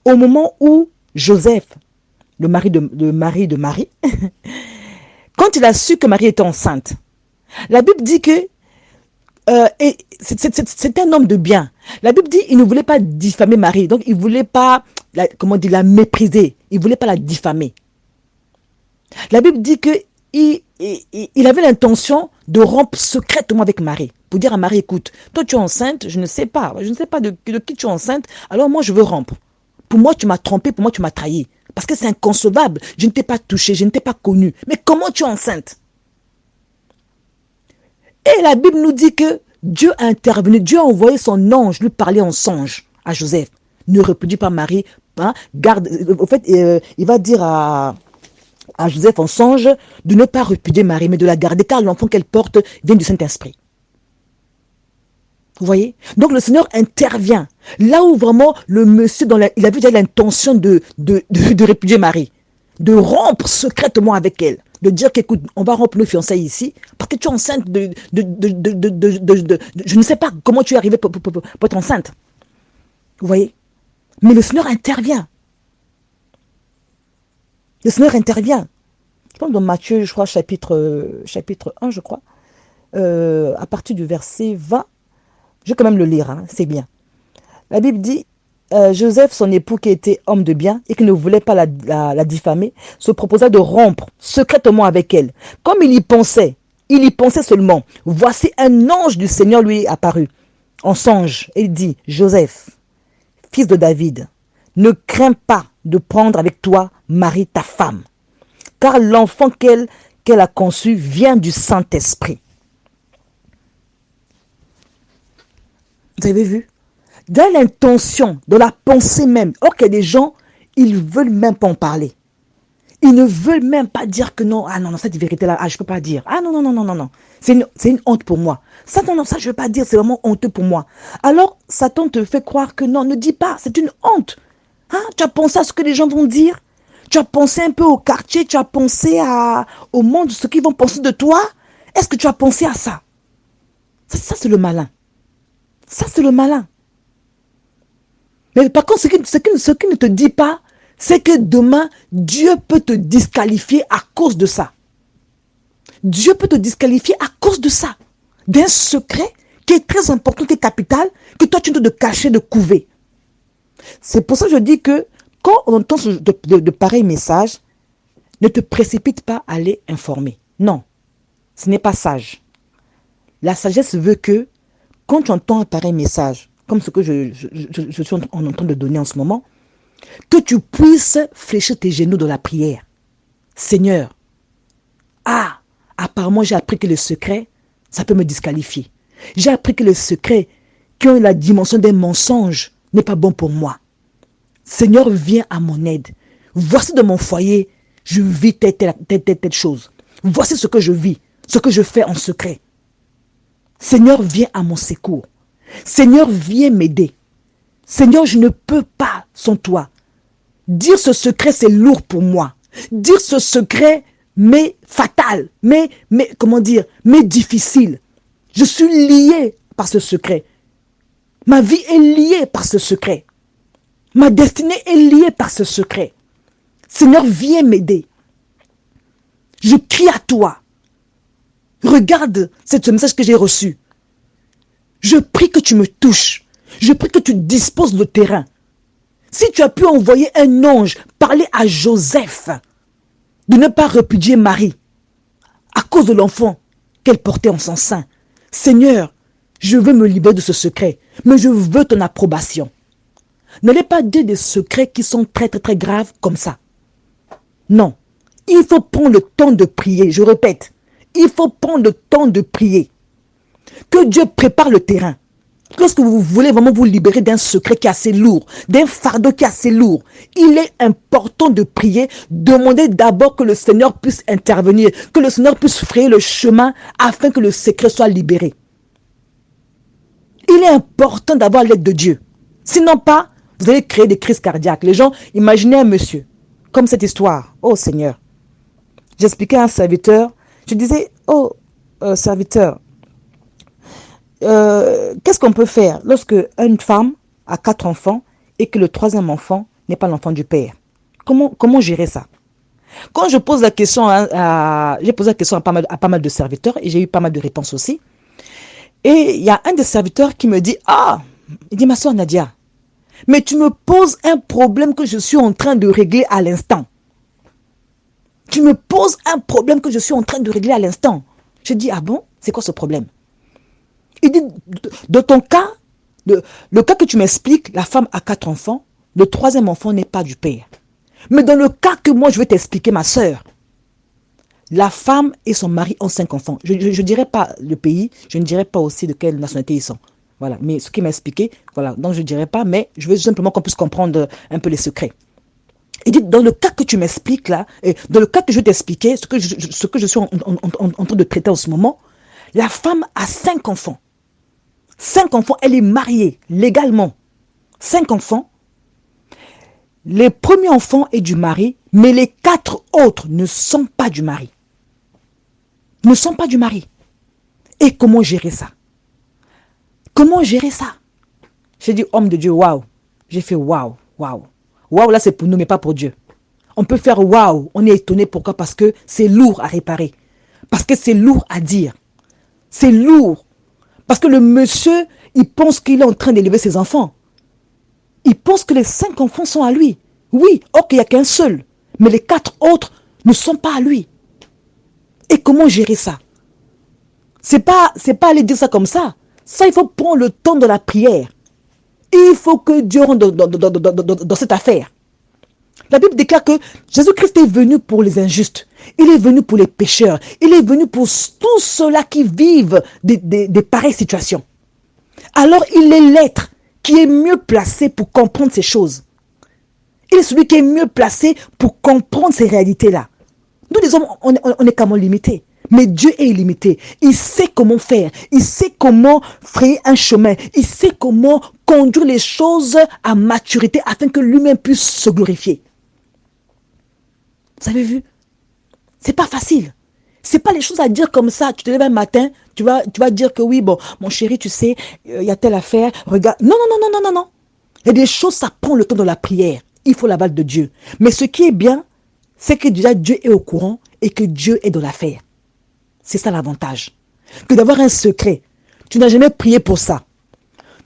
au moment où Joseph, le mari de Marie, quand il a su que Marie était enceinte, la Bible dit que c'est un homme de bien. La Bible dit qu'il ne voulait pas diffamer Marie. Donc, il ne voulait pas, la mépriser. Il ne voulait pas la diffamer. La Bible dit qu'il avait l'intention de rompre secrètement avec Marie. Pour dire à Marie, écoute, toi tu es enceinte, je ne sais pas de qui tu es enceinte, alors moi je veux rompre. Pour moi, tu m'as trompé, pour moi tu m'as trahi. Parce que c'est inconcevable. Je ne t'ai pas touché, je ne t'ai pas connu. Mais comment tu es enceinte? Et la Bible nous dit que Dieu a intervenu, Dieu a envoyé son ange lui parler en songe à Joseph. Ne répudie pas Marie, hein, garde. En fait, il va dire à Joseph en songe de ne pas répudier Marie, mais de la garder, car l'enfant qu'elle porte vient du Saint-Esprit. Vous voyez? Donc le Seigneur intervient. Là où vraiment le monsieur, il avait déjà l'intention de répudier Marie, de rompre secrètement avec elle, de dire qu'écoute, on va rompre nos fiançailles ici, parce que tu es enceinte je ne sais pas comment tu es arrivée pour être enceinte. Vous voyez? Mais le Seigneur intervient. Le Seigneur intervient. Je pense dans Matthieu, je crois, chapitre 1, je crois, à partir du verset 20, je vais quand même le lire, hein, c'est bien. La Bible dit, Joseph, son époux qui était homme de bien et qui ne voulait pas la diffamer, se proposa de rompre secrètement avec elle. Comme il y pensait seulement. Voici un ange du Seigneur lui est apparu en songe. Et il dit, Joseph, fils de David, ne crains pas de prendre avec toi Marie ta femme, car l'enfant qu'elle a conçu vient du Saint-Esprit. Vous avez vu? Dans l'intention, dans la pensée même. Or qu'il y a des gens, ils ne veulent même pas en parler. Ils ne veulent même pas dire que non, ah non, cette vérité-là, je ne peux pas dire. Ah non. C'est une honte pour moi. Ça, non, ça, je ne veux pas dire, c'est vraiment honteux pour moi. Alors, Satan te fait croire que non, ne dis pas, c'est une honte. Hein? Tu as pensé à ce que les gens vont dire? Tu as pensé un peu au quartier, tu as pensé au monde, ce qu'ils vont penser de toi? Est-ce que tu as pensé à ça? Ça, c'est le malin. Ça, c'est le malin. Mais par contre, ce qui ne te dit pas, c'est que demain, Dieu peut te disqualifier à cause de ça. Dieu peut te disqualifier à cause de ça. D'un secret qui est très important, qui est capital, que toi, tu dois te cacher, de couver. C'est pour ça que je dis que quand on entend de pareils messages, ne te précipite pas à aller informer. Non, ce n'est pas sage. La sagesse veut que quand tu entends un pareil message, comme ce que je suis en train de donner en ce moment, que tu puisses fléchir tes genoux dans la prière. Seigneur, apparemment j'ai appris que le secret, ça peut me disqualifier. J'ai appris que le secret, qui a la dimension d'un mensonge, n'est pas bon pour moi. Seigneur, viens à mon aide. Voici de mon foyer, je vis telle chose. Voici ce que je vis, ce que je fais en secret. Seigneur, viens à mon secours. Seigneur, viens m'aider. Seigneur, je ne peux pas sans toi. Dire ce secret, c'est lourd pour moi. Dire ce secret, mais fatal, mais difficile. Je suis lié par ce secret. Ma vie est liée par ce secret. Ma destinée est liée par ce secret. Seigneur, viens m'aider. Je crie à toi. Regarde ce message que j'ai reçu. Je prie que tu me touches. Je prie que tu disposes le terrain. Si tu as pu envoyer un ange parler à Joseph de ne pas répudier Marie à cause de l'enfant qu'elle portait en son sein. Seigneur, je veux me libérer de ce secret, mais je veux ton approbation. N'allez pas dire des secrets qui sont très graves comme ça. Non, il faut prendre le temps de prier, je répète. Il faut prendre le temps de prier. Que Dieu prépare le terrain. Lorsque vous voulez vraiment vous libérer d'un secret qui est assez lourd, d'un fardeau qui est assez lourd, il est important de prier. Demandez d'abord que le Seigneur puisse intervenir, que le Seigneur puisse frayer le chemin afin que le secret soit libéré. Il est important d'avoir l'aide de Dieu. Sinon pas, vous allez créer des crises cardiaques. Les gens, imaginez un monsieur, comme cette histoire. Oh Seigneur. J'expliquais à un serviteur, je disais, serviteur, qu'est-ce qu'on peut faire lorsque une femme a 4 enfants et que le 3e enfant n'est pas l'enfant du père? Comment gérer ça? Quand je pose la question j'ai posé la question à pas mal de serviteurs et j'ai eu pas mal de réponses aussi. Et il y a un des serviteurs qui me dit, il dit, ma soeur Nadia, mais tu me poses un problème que je suis en train de régler à l'instant. Tu me poses un problème que je suis en train de régler à l'instant. Je dis, ah bon, c'est quoi ce problème? Il dit, dans ton cas, le cas que tu m'expliques, la femme a 4 enfants, le 3e enfant n'est pas du père. Mais dans le cas que moi je vais t'expliquer, ma soeur, la femme et son mari ont 5 enfants. Je ne dirai pas le pays, je ne dirai pas aussi de quelle nationalité ils sont. Voilà, mais ce qu'il m'a expliqué, voilà, donc je ne dirai pas, mais je veux simplement qu'on puisse comprendre un peu les secrets. Il dit, dans le cas que tu m'expliques là, et dans le cas que je vais t'expliquer, ce que je suis en train de traiter en ce moment, la femme a 5 enfants. 5 enfants, elle est mariée légalement. 5 enfants. Les premiers enfants est du mari, mais les 4 autres ne sont pas du mari. Ne sont pas du mari. Et comment gérer ça? Comment gérer ça? J'ai dit, homme de Dieu, waouh. J'ai fait waouh, waouh. Waouh, là c'est pour nous, mais pas pour Dieu. On peut faire waouh, on est étonné. Pourquoi? Parce que c'est lourd à réparer. Parce que c'est lourd à dire. C'est lourd. Parce que le monsieur, il pense qu'il est en train d'élever ses enfants. Il pense que les 5 enfants sont à lui. Oui, ok, il n'y a qu'un seul. Mais les 4 autres ne sont pas à lui. Et comment gérer ça? C'est pas aller dire ça comme ça. Ça, il faut prendre le temps de la prière. Il faut que Dieu rentre dans cette affaire. La Bible déclare que Jésus-Christ est venu pour les injustes. Il est venu pour les pécheurs. Il est venu pour tous ceux-là qui vivent des pareilles situations. Alors, il est l'être qui est mieux placé pour comprendre ces choses. Il est celui qui est mieux placé pour comprendre ces réalités-là. Nous, les hommes, on est quand même limités. Mais Dieu est illimité. Il sait comment faire. Il sait comment frayer un chemin. Il sait comment conduire les choses à maturité afin que lui-même puisse se glorifier. Vous avez vu? C'est pas facile. C'est pas les choses à dire comme ça. Tu te lèves un matin, tu vas dire que oui, bon, mon chéri, tu sais, il y a telle affaire, regarde. Non, non, non, non, non, non, non. Il y a des choses, ça prend le temps de la prière. Il faut l'aval de Dieu. Mais ce qui est bien, c'est que déjà Dieu est au courant et que Dieu est dans l'affaire. C'est ça l'avantage. Que d'avoir un secret. Tu n'as jamais prié pour ça.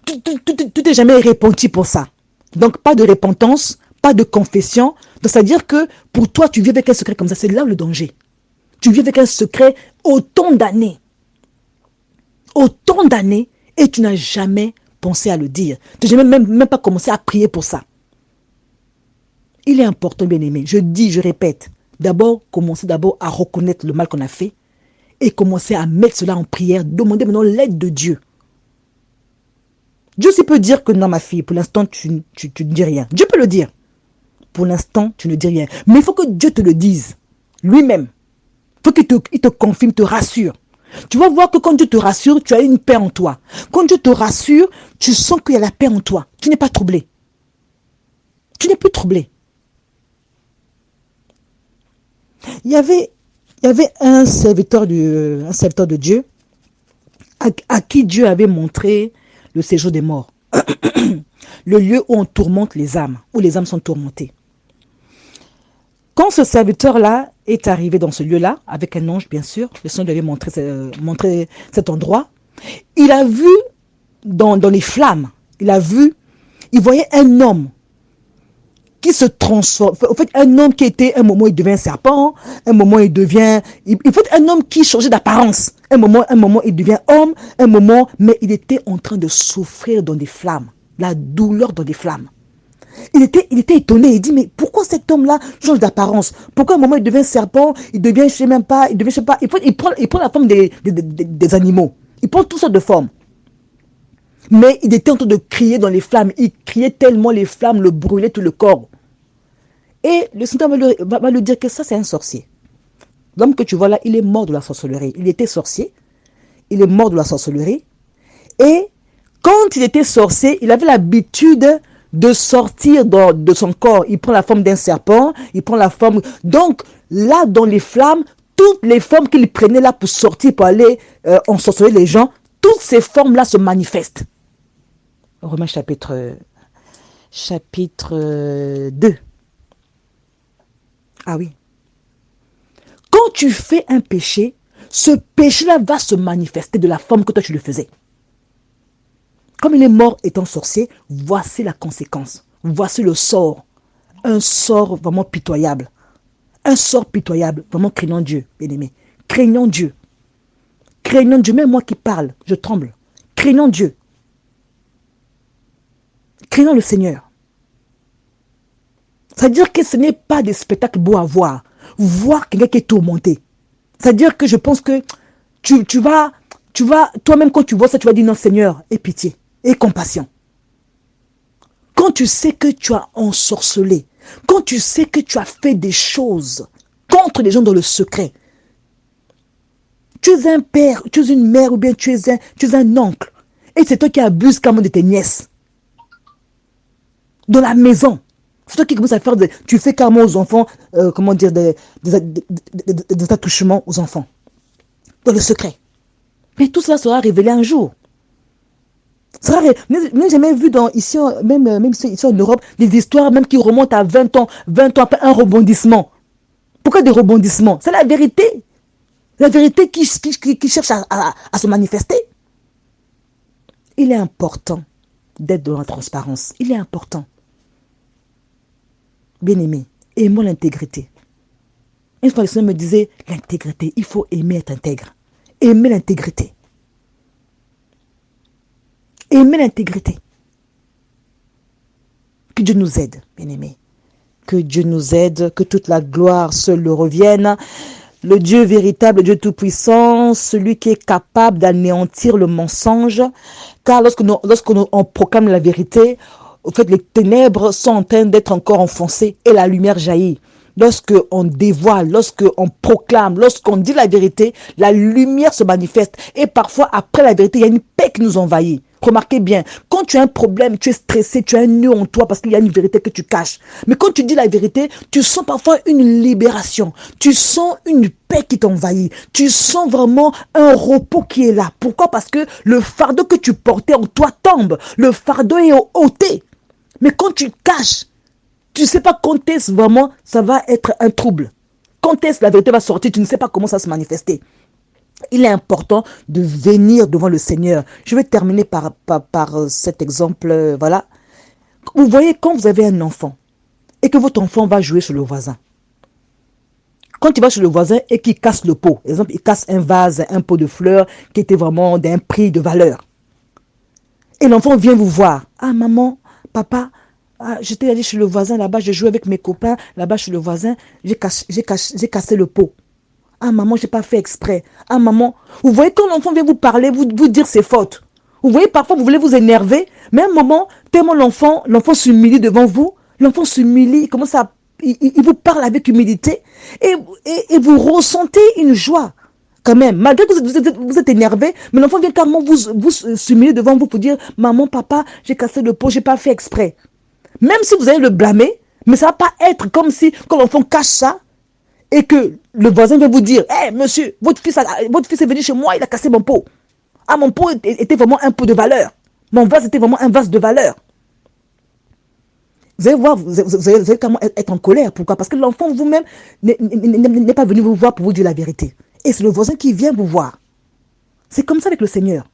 Tu t'es jamais repenti pour ça. Donc pas de repentance, pas de confession. Donc c'est-à-dire que pour toi, tu vis avec un secret comme ça. C'est là le danger. Tu vis avec un secret autant d'années. Autant d'années et tu n'as jamais pensé à le dire. Tu n'as même pas commencé à prier pour ça. Il est important, bien-aimé. Je répète. D'abord, commencer à reconnaître le mal qu'on a fait et commencer à mettre cela en prière. Demander maintenant l'aide de Dieu. Dieu aussi peut dire que non, ma fille, pour l'instant, tu ne dis rien. Dieu peut le dire. Pour l'instant, tu ne dis rien. Mais il faut que Dieu te le dise. Lui-même. Il faut qu'il te confirme, te rassure. Tu vas voir que quand Dieu te rassure, tu as une paix en toi. Quand Dieu te rassure, tu sens qu'il y a la paix en toi. Tu n'es pas troublé. Tu n'es plus troublé. Il y avait un serviteur de Dieu à qui Dieu avait montré le séjour des morts. Le lieu où on tourmente les âmes, où les âmes sont tourmentées. Quand ce serviteur-là est arrivé dans ce lieu-là, avec un ange bien sûr, le Seigneur lui avait montré cet endroit, il a vu dans les flammes, il voyait un homme qui se transforme. En fait, un homme qui était, un moment il devient un serpent, un moment il devient, il faut un homme qui changeait d'apparence. Un moment il devient homme, un moment, mais il était en train de souffrir dans des flammes, la douleur dans des flammes. Il était étonné, il dit, mais pourquoi cet homme-là change d'apparence? Pourquoi à un moment il devient serpent, il devient, je sais même pas, il prend la forme des animaux. Il prend toutes sortes de formes. Mais il était en train de crier dans les flammes. Il criait tellement les flammes le brûlaient tout le corps. Et le Seigneur va lui dire que ça, c'est un sorcier. L'homme que tu vois là, il est mort de la sorcellerie. Il était sorcier. Il est mort de la sorcellerie. Et quand il était sorcier, il avait l'habitude de sortir de son corps. Il prend la forme d'un serpent. Il prend la forme... Donc, là, dans les flammes, toutes les formes qu'il prenait là pour sortir, pour aller ensorceler les gens, toutes ces formes-là se manifestent. Romains chapitre 2. Ah oui. Quand tu fais un péché, ce péché-là va se manifester de la forme que toi tu le faisais. Comme il est mort étant sorcier, voici la conséquence. Voici le sort. Un sort vraiment pitoyable. Un sort pitoyable. Vraiment craignant Dieu, bien-aimé. Craignant Dieu. Craignant Dieu. Même moi qui parle, je tremble. Craignant Dieu. Craignant le Seigneur. C'est-à-dire que ce n'est pas des spectacles beaux à voir. Voir quelqu'un qui est tourmenté. C'est-à-dire que je pense que tu vas, toi-même quand tu vois ça, tu vas dire non Seigneur, aie pitié, aie compassion. Quand tu sais que tu as ensorcelé, quand tu sais que tu as fait des choses contre les gens dans le secret, tu es un père, tu es une mère ou bien tu es un oncle, Et c'est toi qui abuses quand même de tes nièces. Dans la maison. C'est toi qui commences à faire tu fais carrément aux enfants, comment dire, des attouchements aux enfants. Dans le secret. Mais tout cela sera révélé un jour. Je n'ai jamais vu ici, même ici en Europe, des histoires même qui remontent à 20 ans après un rebondissement. Pourquoi des rebondissements? C'est la vérité. La vérité qui cherche à se manifester. Il est important d'être dans la transparence. Il est important. Bien-aimé, aimons l'intégrité. Une fois, le Seigneur me disait, l'intégrité, il faut aimer être intègre. Aimer l'intégrité. Aimer l'intégrité. Que Dieu nous aide, bien-aimé. Que Dieu nous aide, que toute la gloire seule le revienne. Le Dieu véritable, le Dieu tout-puissant, celui qui est capable d'anéantir le mensonge. Car lorsqu'on proclame la vérité, au fait, les ténèbres sont en train d'être encore enfoncées et la lumière jaillit. Lorsqu'on dévoile, lorsqu'on proclame, lorsqu'on dit la vérité, la lumière se manifeste. Et parfois, après la vérité, il y a une paix qui nous envahit. Remarquez bien, quand tu as un problème, tu es stressé, tu as un nœud en toi parce qu'il y a une vérité que tu caches. Mais quand tu dis la vérité, tu sens parfois une libération. Tu sens une paix qui t'envahit. Tu sens vraiment un repos qui est là. Pourquoi? Parce que le fardeau que tu portais en toi tombe. Le fardeau est ôté. Mais quand tu caches, tu ne sais pas quand est-ce vraiment ça va être un trouble. Quand est-ce la vérité va sortir, tu ne sais pas comment ça va se manifester. Il est important de venir devant le Seigneur. Je vais terminer par cet exemple. Voilà. Vous voyez, quand vous avez un enfant et que votre enfant va jouer chez le voisin. Quand il va chez le voisin et qu'il casse le pot, par exemple, il casse un vase, un pot de fleurs qui était vraiment d'un prix de valeur. Et l'enfant vient vous voir. Ah maman, papa, j'étais allé chez le voisin là-bas, je jouais avec mes copains là-bas chez le voisin, j'ai cassé le pot. Ah maman, j'ai pas fait exprès. Ah maman, vous voyez quand l'enfant vient vous parler, vous dire ses fautes. Vous voyez parfois vous voulez vous énerver, mais à un moment, tellement l'enfant s'humilie devant vous, l'enfant s'humilie, il vous parle avec humilité et vous ressentez une joie. Quand même, malgré que vous êtes énervé, mais l'enfant vient carrément vous s'humilier devant vous pour dire maman, papa, j'ai cassé le pot, j'ai pas fait exprès. Même si vous allez le blâmer, mais ça va pas être comme si quand l'enfant cache ça et que le voisin vient vous dire, hé monsieur, votre fils est venu chez moi, il a cassé mon pot. Ah, mon pot était vraiment un pot de valeur. Mon vase était vraiment un vase de valeur. Vous allez voir, vous allez comment être en colère. Pourquoi? Parce que l'enfant vous-même n'est pas venu vous voir pour vous dire la vérité. Et c'est le voisin qui vient vous voir. C'est comme ça avec le Seigneur.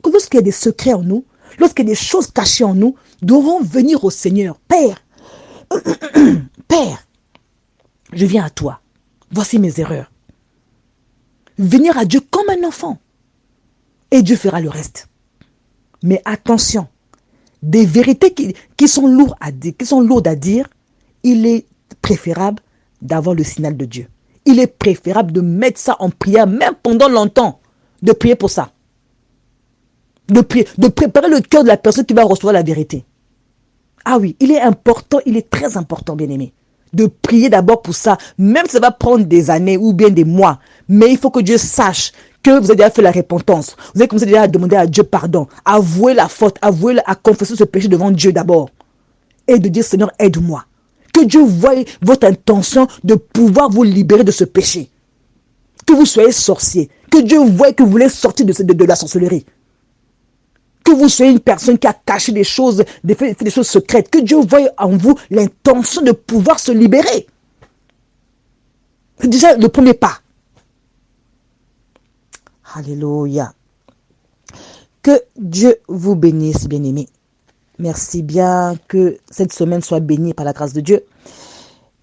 Lorsqu'il y a des secrets en nous, lorsqu'il y a des choses cachées en nous, nous devons venir au Seigneur. Père, Père, je viens à toi. Voici mes erreurs. Venir à Dieu comme un enfant. Et Dieu fera le reste. Mais attention, des vérités qui sont lourdes à dire, il est préférable d'avoir le signal de Dieu. Il est préférable de mettre ça en prière, même pendant longtemps, de prier pour ça. De préparer le cœur de la personne qui va recevoir la vérité. Ah oui, il est important, il est très important, bien-aimé, de prier d'abord pour ça, même si ça va prendre des années ou bien des mois. Mais il faut que Dieu sache que vous avez déjà fait la repentance. Vous avez commencé déjà à demander à Dieu pardon, à avouer la faute, à confesser ce péché devant Dieu d'abord. Et de dire, Seigneur, aide-moi. Que Dieu voie votre intention de pouvoir vous libérer de ce péché. Que vous soyez sorcier. Que Dieu voie que vous voulez sortir de la sorcellerie. Que vous soyez une personne qui a caché des choses, fait des choses secrètes. Que Dieu voie en vous l'intention de pouvoir se libérer. C'est déjà le premier pas. Alléluia. Que Dieu vous bénisse, bien-aimés. Merci bien, que cette semaine soit bénie par la grâce de Dieu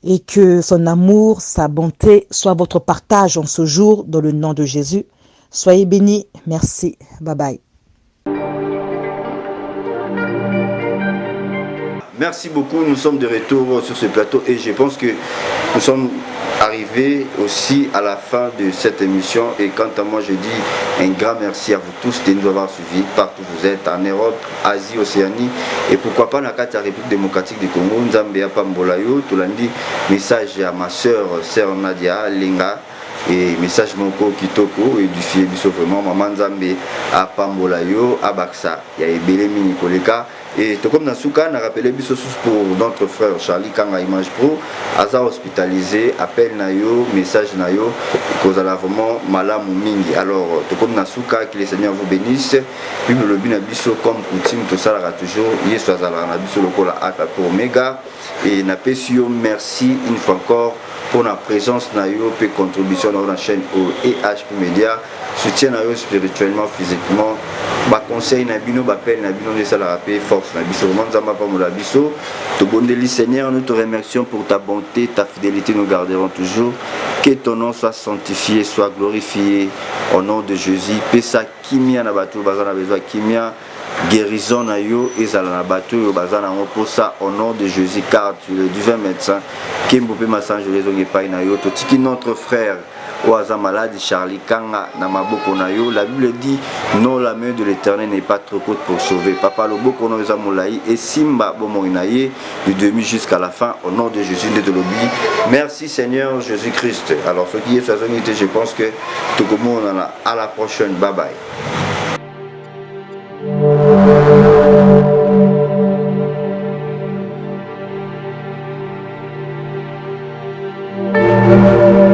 et que son amour, sa bonté soit votre partage en ce jour dans le nom de Jésus. Soyez bénis. Merci. Bye bye. Merci beaucoup, nous sommes de retour sur ce plateau et je pense que nous sommes arrivés aussi à la fin de cette émission et quant à moi je dis un grand merci à vous tous de nous avoir suivis partout où vous êtes, en Europe, Asie, Océanie et pourquoi pas dans la République démocratique du Congo, Nzambe ya Pambolayo, tout lundi, message à ma sœur Nadia Linga et message moko kitoko édifié biso vraiment maman Nzambe a pambola yo abaksa ya ebele mini koleka. Et tout comme Nasuka, on a rappelé pour notre frère Charlie Kanga Image Pro, Aza hospitalisé, appel Nayo, message Nayo, cause à la vraiment malam ou mingi. Alors, tout comme Nasuka, que les seigneurs vous bénissent, puis le binabiso comme coutume, tout ça là toujours, Yesu Azala, Nabiso Lokola Alpha pour Omega, et Napesio, merci une fois encore pour la présence Nayo, et contribution dans la chaîne EHP Media, soutien Nayo spirituellement, physiquement. Ba conseil na bino ba appel na bino de ça la force na biso manzamba pa mola biso to bondeli Seigneur, nous te remercions pour ta bonté, ta fidélité, nous garderons toujours. Que ton nom soit sanctifié, soit glorifié au nom de Jésus. Pesa kimia na bato bazana besoin kimia guérison na yo ezala na bato yo bazana pour ça au nom de Jésus, car tu es le divin médecin. Kimbo pe masange les ongi pa na yo to tiki notre frère Oaza malade Charlie Kanga Namaboko Nayo. La Bible dit non, la main de l'Éternel n'est pas trop courte pour sauver. Papa Loboko Noza Moulaï et Simba Bomoinaye du demi jusqu'à la fin au nom de Jésus de Tolobi. Merci Seigneur Jésus-Christ. Alors ce qui est sa zone, je pense que tout le monde à la prochaine. Bye bye.